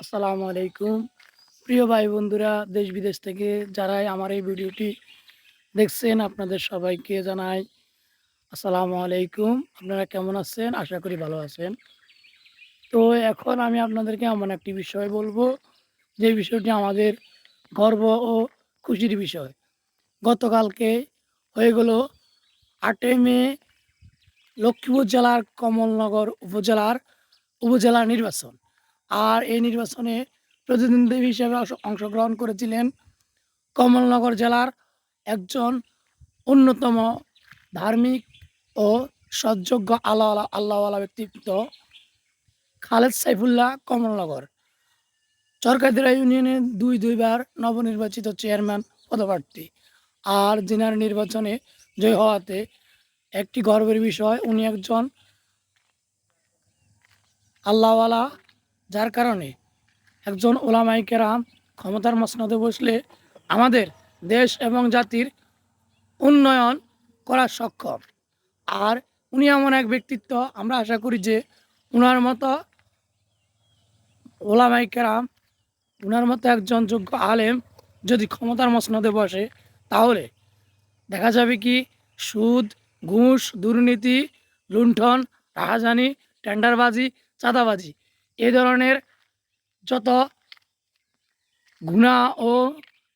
আসসালামু আলাইকুম। প্রিয় ভাই বন্ধুরা দেশ বিদেশ থেকে যারাই আমার এই ভিডিওটি দেখছেন আপনাদের সবাইকে জানাই আসসালামু আলাইকুম। আপনারা কেমন আছেন? আশা করি ভালো আছেন। তো এখন আমি আপনাদেরকে এমন একটি বিষয় বলবো, যে বিষয়টি আমাদের গর্ব ও খুশির বিষয়। গতকালকে হয়ে গেল ৮ই মে লক্ষ্মীপুর জেলার কমলনগর উপজেলা নির্বাচন। আর এই নির্বাচনে প্রতিদ্বন্দ্বী হিসেবে অংশগ্রহণ করেছিলেন কমলনগর জেলার একজন অন্যতম ধার্মিক ও সৎযোগ্য আল্লাহওয়ালা ব্যক্তিত্ব খালেদ সাইফুল্লাহ কমলনগর চরকাদিরা ইউনিয়নের দুইবার নবনির্বাচিত চেয়ারম্যান পদপ্রার্থী। আর যিনার নির্বাচনে জয় হওয়াতে একটি গর্বের বিষয়, উনি একজন আল্লাহওয়ালা, যার কারণে একজন ওলামায়ে কেরাম ক্ষমতার মসনদে বসলে আমাদের দেশ এবং জাতির উন্নয়ন করা সক্ষম। আর উনি এমন এক ব্যক্তিত্ব, আমরা আশা করি যে উনার মতো ওলামায়ে কেরাম, উনার মতো একজন যোগ্য আলেম যদি ক্ষমতার মসনদে বসে, তাহলে দেখা যাবে কি সুদ, ঘুষ, দুর্নীতি, লুণ্ঠন, রাহাজানি, টেন্ডারবাজি, চাঁদাবাজি, এই ধরনের যত গুনাহ ও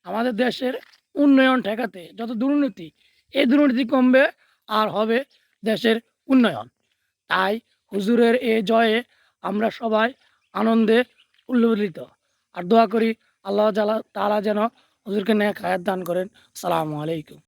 আমাদের দেশের উন্নয়ন ঠেকাতে যত দুর্নীতি, এই দুর্নীতি কমবে আর হবে দেশের উন্নয়ন। তাই হুজুরের এই জয়ে আমরা সবাই আনন্দে উল্লসিত। আর দোয়া করি আল্লাহ তাআলা যেন হুজুরকে নেক হায়াত দান করেন। আসসালামু আলাইকুম।